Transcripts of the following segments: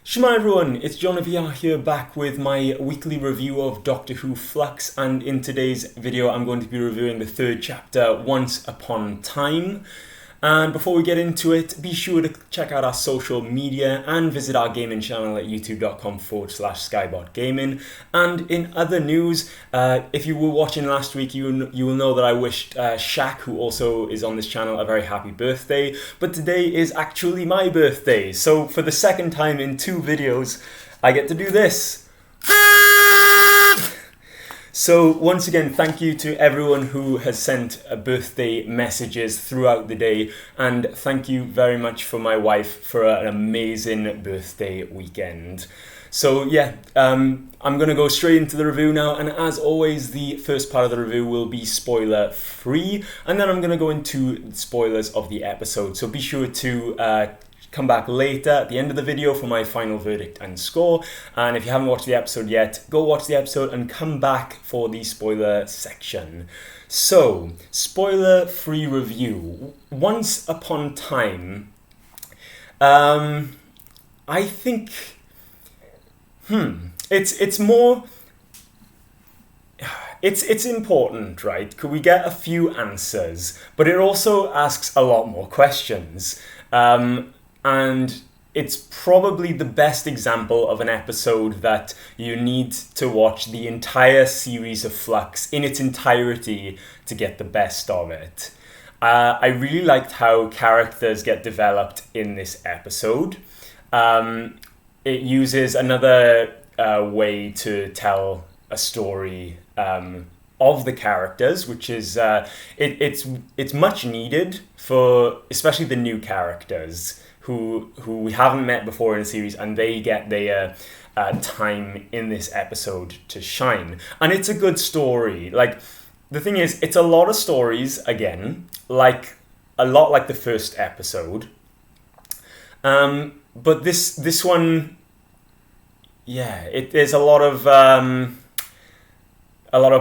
Shema everyone, it's JonnyVR here back with my weekly review of Doctor Who Flux, and in today's video I'm going to be reviewing the third chapter, Once Upon Time. And before we get into it, be sure to check out our social media and visit our gaming channel at youtube.com/skybotgaming. And in other news, if you were watching last week, you will know that I wished Shaq, who also is on this channel, a very happy birthday. But today is actually my birthday, so for the second time in 2 videos, I get to do this. So once again, thank you to everyone who has sent birthday messages throughout the day, and thank you very much for my wife for an amazing birthday weekend. So yeah, I'm going to go straight into the review now, and as always, the first part of the review will be spoiler free, and then I'm going to go into spoilers of the episode, so be sure to come back later at the end of the video for my final verdict and score. And if you haven't watched the episode yet, go watch the episode and come back for the spoiler section. So, spoiler-free review. Once Upon Time. I think... It's more... It's important, right? Could we get a few answers? But it also asks a lot more questions. And it's probably the best example of an episode that you need to watch the entire series of Flux in its entirety to get the best of it. I really liked how characters get developed in this episode. It uses another way to tell a story of the characters, which is it's much needed for especially the new characters who we haven't met before in the series, and they get their time in this episode to shine. And it's a good story. Like, the thing is, it's a lot of stories, again, like a lot like the first episode. But this one, yeah, there's a lot of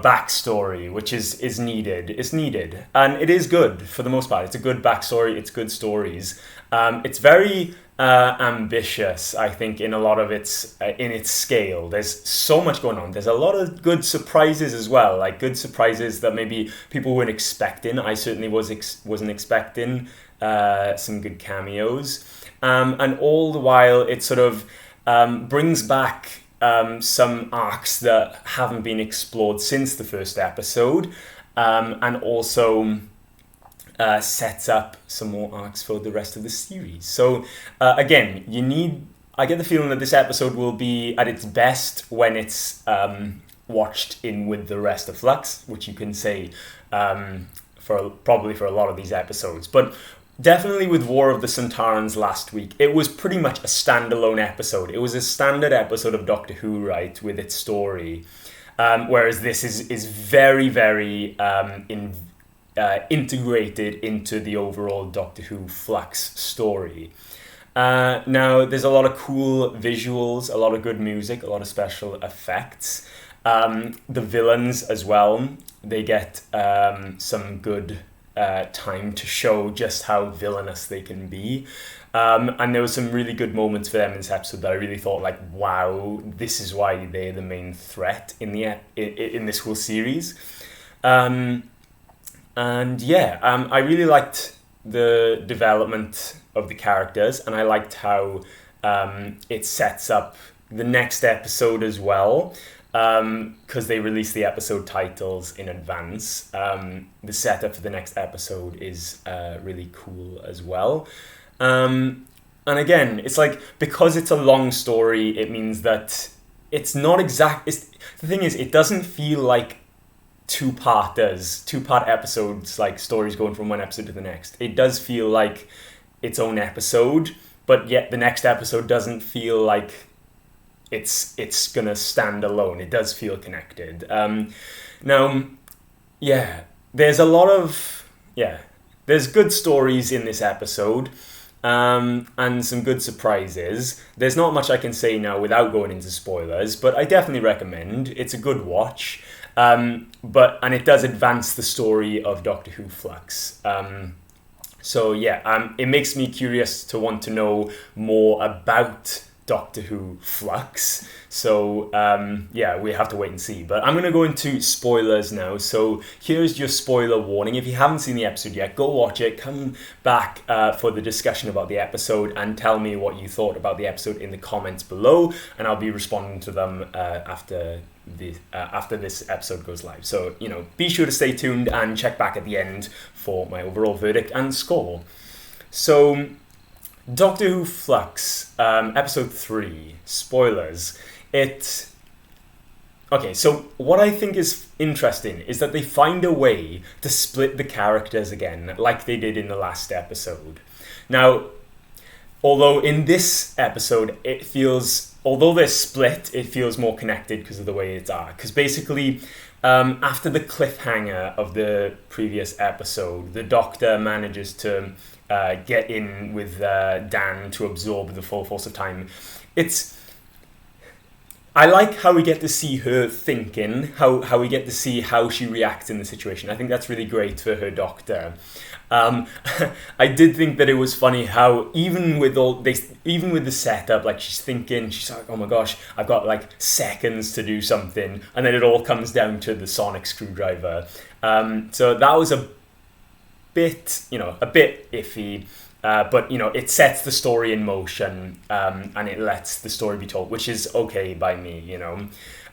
backstory, which is needed. It's needed, and it is good for the most part. It's a good backstory. It's good stories. It's very ambitious, I think, in a lot of its scale. There's so much going on. There's a lot of good surprises as well, like good surprises that maybe people weren't expecting. I certainly wasn't expecting some good cameos, and all the while it sort of brings back some arcs that haven't been explored since the first episode, and also sets up some more arcs for the rest of the series. So again, I get the feeling that this episode will be at its best when it's watched in with the rest of Flux, which you can say probably for a lot of these episodes. But definitely with War of the Centaurans last week, it was pretty much a standalone episode. It was a standard episode of Doctor Who, right, with its story. Whereas this is very, very integrated into the overall Doctor Who Flux story. Now, there's a lot of cool visuals, a lot of good music, a lot of special effects. The villains as well, they get some good time to show just how villainous they can be. And there were some really good moments for them in this episode that I really thought, like, wow, this is why they're the main threat in this whole series. And yeah, I really liked the development of the characters, and I liked how it sets up the next episode as well, because they release the episode titles in advance. The setup for the next episode is really cool as well. And again, it's like, because it's a long story, it means that it's not exact. The thing is, it doesn't feel like two-part episodes, like stories going from one episode to the next. It does feel like its own episode, but yet the next episode doesn't feel like it's gonna stand alone. It does feel connected. Now, yeah, there's good stories in this episode, and some good surprises. There's not much I can say now without going into spoilers, but I definitely recommend. It's a good watch. And it does advance the story of Doctor Who Flux. So yeah, it makes me curious to want to know more about Doctor Who Flux. So yeah, we have to wait and see. But I'm going to go into spoilers now. So here's your spoiler warning. If you haven't seen the episode yet, go watch it. Come back for the discussion about the episode and tell me what you thought about the episode in the comments below, and I'll be responding to them after this episode goes live. So, be sure to stay tuned and check back at the end for my overall verdict and score. So, Doctor Who Flux, episode 3, spoilers. Okay, so what I think is interesting is that they find a way to split the characters again, like they did in the last episode. Now, although in this episode, although they're split, it feels more connected because of the way it's are. Because basically, after the cliffhanger of the previous episode, the Doctor manages to get in with Dan to absorb the full force of time. I like how we get to see her thinking, how we get to see how she reacts in the situation. I think that's really great for her Doctor. I did think that it was funny how even with the setup, like she's thinking, she's like, oh my gosh, I've got like seconds to do something, and then it all comes down to the sonic screwdriver. So that was a bit iffy. But it sets the story in motion, and it lets the story be told, which is okay by me,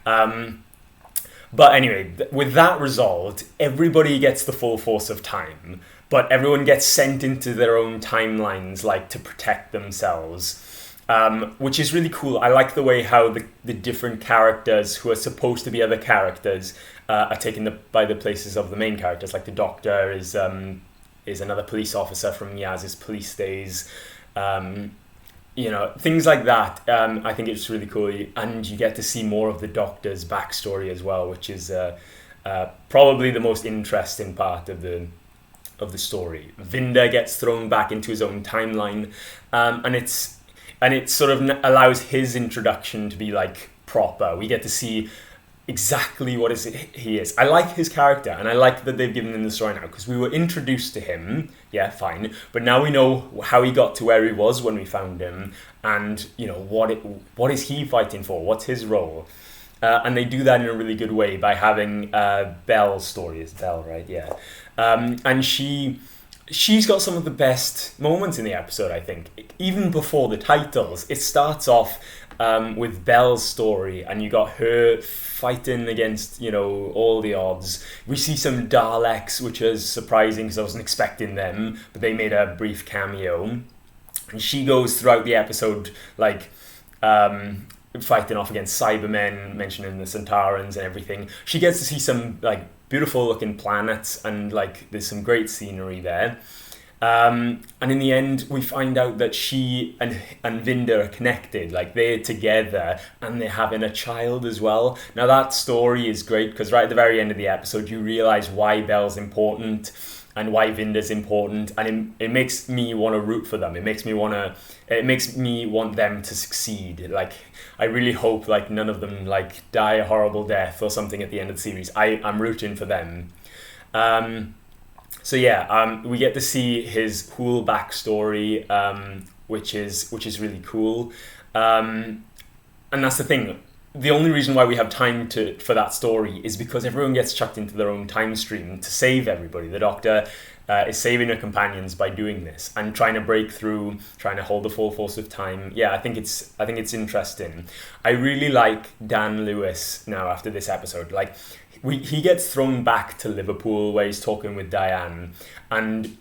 But anyway, with that resolved, everybody gets the full force of time, but everyone gets sent into their own timelines, like to protect themselves, which is really cool. I like the way how the different characters who are supposed to be other characters are taken by the places of the main characters. Like the Doctor is another police officer from Yaz's police days. Things like that. I think it's really cool, and you get to see more of the Doctor's backstory as well, which is probably the most interesting part of the story. Vinder gets thrown back into his own timeline, and it sort of allows his introduction to be like proper. We get to see exactly what he is. I like his character, and I like that they've given him the story now, because we were introduced to him, yeah, fine, but now we know how he got to where he was when we found him, and what is he fighting for? What's his role? And they do that in a really good way by having Belle's story. It's Belle, right? Yeah, and she's got some of the best moments in the episode, I think. Even before the titles, it starts off with Belle's story, and you got her fighting against, all the odds. We see some Daleks, which is surprising because I wasn't expecting them, but they made a brief cameo. And she goes throughout the episode, like, fighting off against Cybermen, mentioning the Centaurans and everything. She gets to see some, like, beautiful looking planets, and, like, there's some great scenery there. And in the end, we find out that she and Vinder are connected, like they're together, and they're having a child as well. Now that story is great, because right at the very end of the episode, you realise why Belle's important and why Vinder's important, and it makes me want to root for them. It makes me want them to succeed. Like, I really hope like none of them like die a horrible death or something at the end of the series. I'm rooting for them. So yeah, we get to see his whole backstory, which is really cool, and that's the thing. The only reason why we have time for that story is because everyone gets chucked into their own time stream to save everybody. The Doctor is saving her companions by doing this and trying to break through, trying to hold the full force of time. Yeah, I think it's interesting. I really like Dan Lewis now after this episode. Like, he gets thrown back to Liverpool where he's talking with Diane, and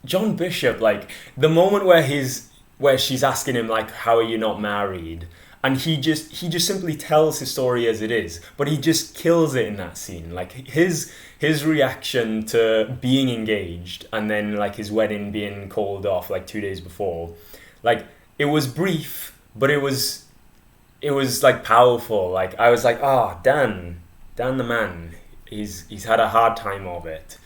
John Bishop, like the moment where she's asking him like, how are you not married? And he just simply tells his story as it is, but he just kills it in that scene. Like his reaction to being engaged and then like his wedding being called off like 2 days before, like it was brief, but it was like powerful. Like I was like, Dan the man, he's had a hard time of it.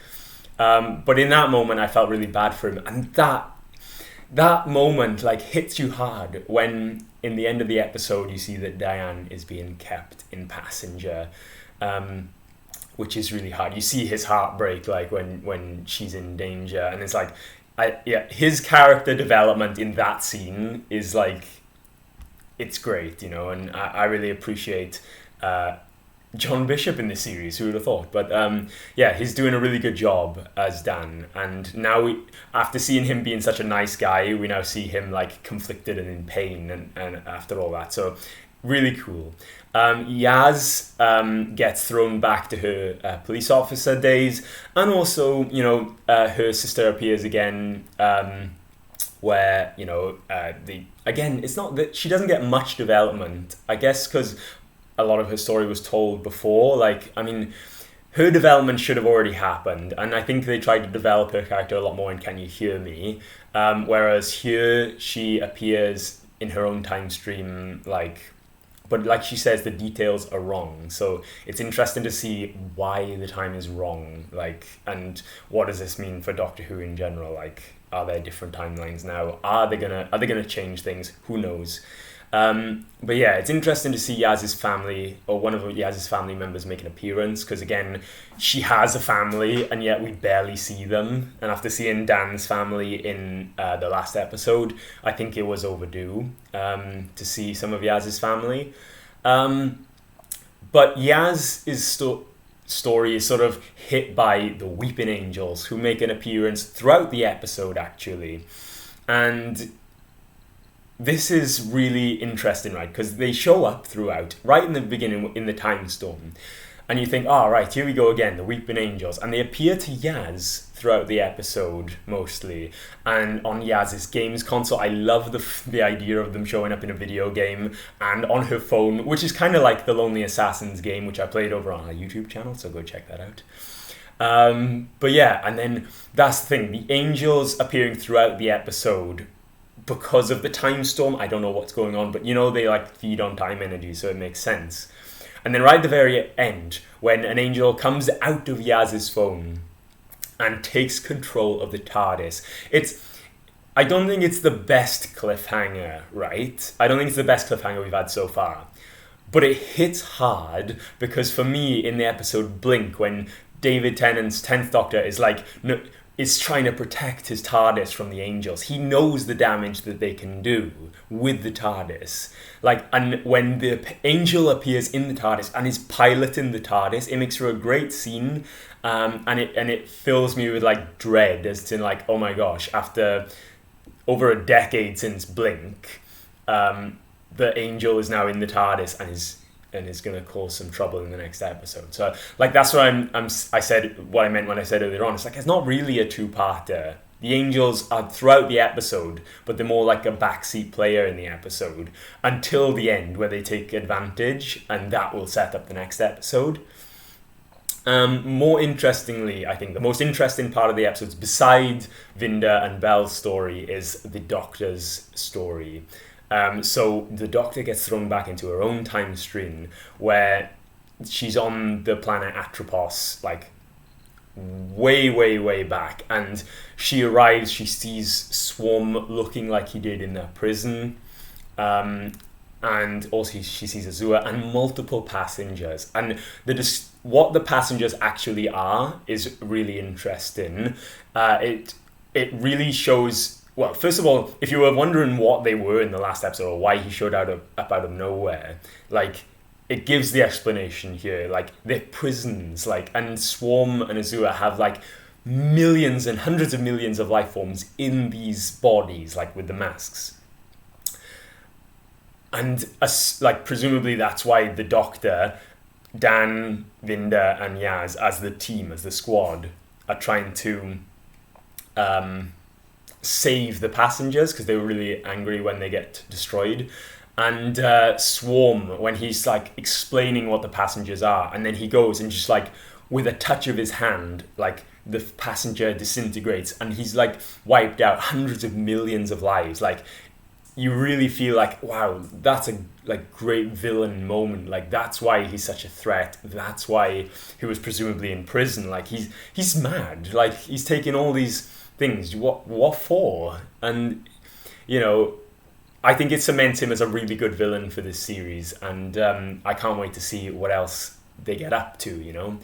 But in that moment, I felt really bad for him, and that moment like hits you hard when in the end of the episode you see that Diane is being kept in passenger, which is really hard. You see his heart break like when she's in danger, and it's like, his character development in that scene is like it's great, and I really appreciate John Bishop in this series. Who would have thought? But yeah, he's doing a really good job as Dan. And now, after seeing him being such a nice guy, we now see him like conflicted and in pain, and after all that. So really cool. Yaz gets thrown back to her police officer days, and also, her sister appears again. Where it's not that she doesn't get much development, I guess, because a lot of her story was told before. Her development should have already happened, and I think they tried to develop her character a lot more in Can You Hear Me, whereas here she appears in her own time stream, but like she says, the details are wrong. So it's interesting to see why the time is wrong, and what does this mean for Doctor Who in general? Are there different timelines now? Are they gonna change things? Who knows? But yeah, it's interesting to see Yaz's family, or one of Yaz's family members, make an appearance, because again, she has a family, and yet we barely see them. And after seeing Dan's family in the last episode, I think it was overdue to see some of Yaz's family. But Yaz's story is sort of hit by the Weeping Angels, who make an appearance throughout the episode, actually. And this is really interesting, right? Because they show up throughout, right in the beginning, in the time storm. And you think, right, here we go again, the Weeping Angels. And they appear to Yaz throughout the episode, mostly. And on Yaz's games console, I love the idea of them showing up in a video game and on her phone, which is kind of like the Lonely Assassins game, which I played over on our YouTube channel, so go check that out. But yeah, and then that's the thing, the angels appearing throughout the episode because of the time storm. I don't know what's going on, but they feed on time energy, so it makes sense. And then right at the very end, when an angel comes out of Yaz's phone and takes control of the TARDIS, I don't think it's the best cliffhanger, right? I don't think it's the best cliffhanger we've had so far. But it hits hard, because for me, in the episode Blink, when David Tennant's 10th Doctor is trying to protect his TARDIS from the angels. He knows the damage that they can do with the TARDIS. And when the angel appears in the TARDIS and is piloting the TARDIS, it makes for a great scene, and it fills me with dread as to oh my gosh, after over a decade since Blink, the angel is now in the TARDIS and is going to cause some trouble in the next episode. So that's what I said, what I meant when I said earlier on. It's not really a two-parter. The angels are throughout the episode, but they're more like a backseat player in the episode until the end, where they take advantage, and that will set up the next episode. More interestingly, I think the most interesting part of the episodes, besides Vinda and Belle's story, is the Doctor's story. So the Doctor gets thrown back into her own time stream, where she's on the planet Atropos, way, way, way back, and she arrives, she sees Swarm looking like he did in the prison, and also she sees Azura and multiple passengers, and what the passengers actually are is really interesting. It really shows. Well, first of all, if you were wondering what they were in the last episode, or why he showed up out of nowhere, it gives the explanation here. They're prisons, and Swarm and Azura have millions and hundreds of millions of life forms in these bodies, with the masks. And presumably that's why the Doctor, Dan, Vinda, and Yaz, as the team, as the squad, are trying to save the passengers, because they were really angry when they get destroyed. And Swarm, when he's explaining what the passengers are, and then he goes and just with a touch of his hand, the passenger disintegrates, and he's wiped out hundreds of millions of lives. You really feel wow, that's a great villain moment. That's why he's such a threat. That's why he was presumably in prison. He's mad. He's taking all these things. What for? And I think it cements him as a really good villain for this series, and I can't wait to see what else they get up to.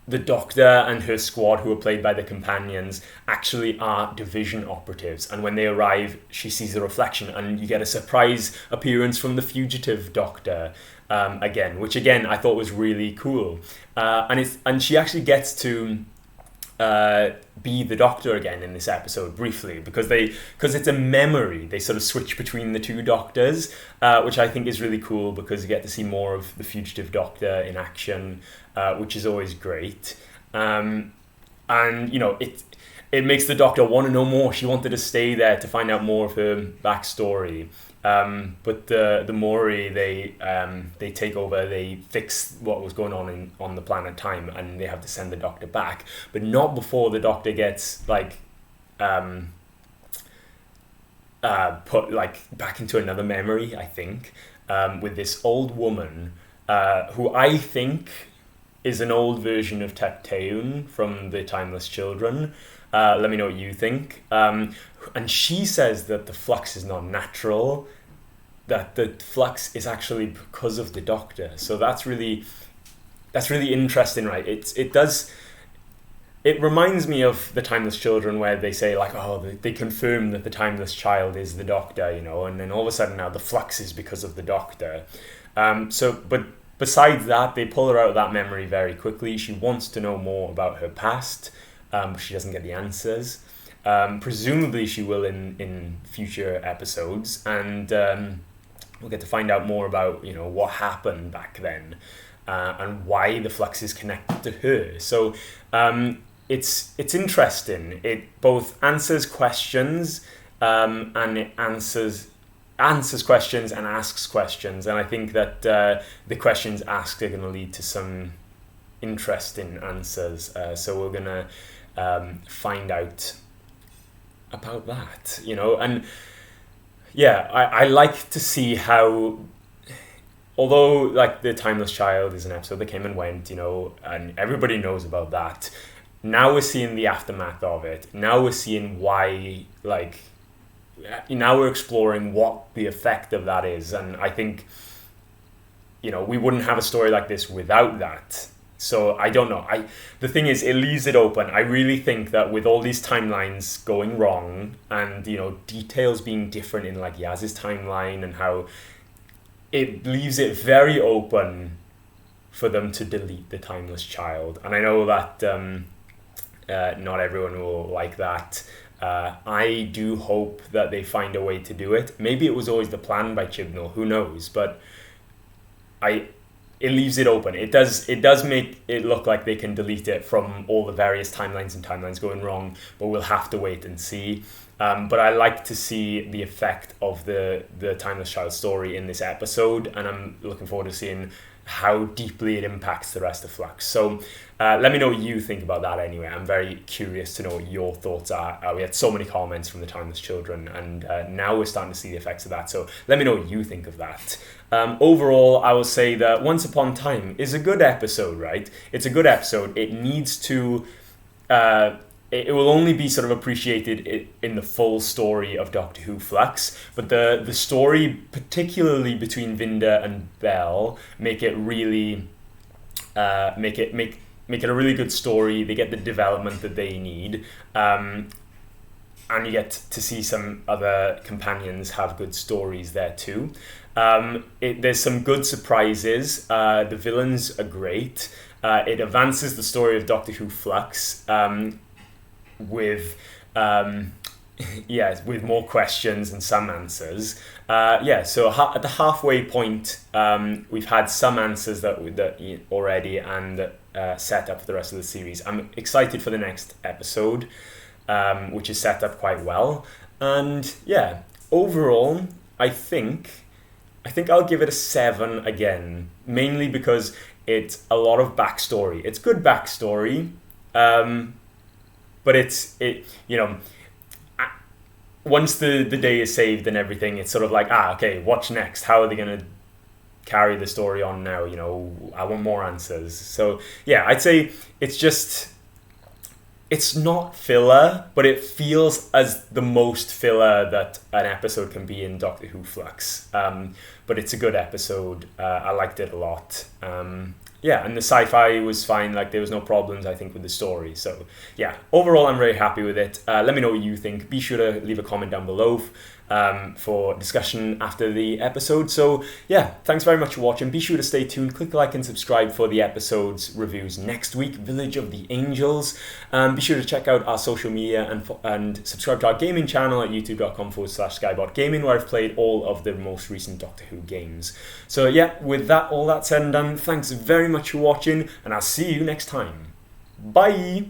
the Doctor and her squad, who are played by the companions, actually are division operatives. And when they arrive, she sees the reflection, and you get a surprise appearance from the fugitive Doctor again, which again I thought was really cool. And she actually gets to be the Doctor again in this episode briefly, because it's a memory. They sort of switch between the two Doctors, which I think is really cool, because you get to see more of the fugitive Doctor in action, which is always great. And it makes the Doctor want to know more. She wanted to stay there to find out more of her backstory. But the Mori, they take over, they fix what was going on the planet Time, and they have to send the Doctor back, but not before the Doctor gets put back into another memory, I think, with this old woman who I think is an old version of Tecteun from the Timeless Children. Let me know what you think. And she says that the flux is not natural, that the flux is actually because of the Doctor. So that's really interesting, right? It reminds me of the Timeless Children, where they say they confirm that the Timeless Child is the Doctor, and then all of a sudden now the flux is because of the Doctor. But besides that, they pull her out of that memory very quickly. She wants to know more about her past, but she doesn't get the answers. Presumably she will in future episodes, and we'll get to find out more about what happened back then, and why the flux is connected to her. So it's interesting. It both answers questions, and it answers questions and asks questions, and I think that the questions asked are going to lead to some interesting answers. So we're going to find out about that, and yeah, I like to see how, although the Timeless Child is an episode that came and went, and everybody knows about that, now we're seeing the aftermath of it. Now we're seeing why, now we're exploring what the effect of that is, and I think we wouldn't have a story like this without that. So I don't know. The thing is, it leaves it open. I really think that with all these timelines going wrong, and details being different in Yaz's timeline, and how it leaves it very open for them to delete the Timeless Child. And I know that not everyone will like that. I do hope that they find a way to do it. Maybe it was always the plan by Chibnall. Who knows? But it leaves it open. It does make it look like they can delete it from all the various timelines going wrong, but we'll have to wait and see. But I like to see the effect of the Timeless Child story in this episode, and I'm looking forward to seeing how deeply it impacts the rest of Flux. So let me know what you think about that anyway. I'm very curious to know what your thoughts are. We had so many comments from the Timeless Children, and now we're starting to see the effects of that. So let me know what you think of that. Overall, I will say that Once Upon a Time is a good episode, right? It's a good episode. It needs to... it will only be sort of appreciated in the full story of Doctor Who Flux, but the story, particularly between Vinda and Bell, make it really make it a really good story. They get the development that they need, and you get to see some other companions have good stories there too. There's some good surprises. The villains are great. It advances the story of Doctor Who Flux. With more questions and some answers. So at the halfway point, we've had some answers that already, and set up for the rest of the series. I'm excited for the next episode, which is set up quite well. And yeah, overall, I think I'll give it a 7 again, mainly because it's a lot of backstory. It's good backstory. But once the day is saved and everything, it's sort of okay, what's next? How are they going to carry the story on now? I want more answers. So yeah, I'd say it's just it's not filler, but it feels as the most filler that an episode can be in Doctor Who Flux. But it's a good episode. I liked it a lot. Yeah, and the sci-fi was fine. Like, there was no problems, I think, with the story. So, yeah, overall, I'm very happy with it. Let me know what you think. Be sure to leave a comment down below for discussion after the episode. So, yeah, thanks very much for watching. Be sure to stay tuned. Click like and subscribe for the episode's reviews next week. Village of the Angels. Be sure to check out our social media and subscribe to our gaming channel at youtube.com/skybotgaming, where I've played all of the most recent Doctor Who games. So, yeah, with that, all that said and done, thanks very much for watching, and I'll see you next time. Bye!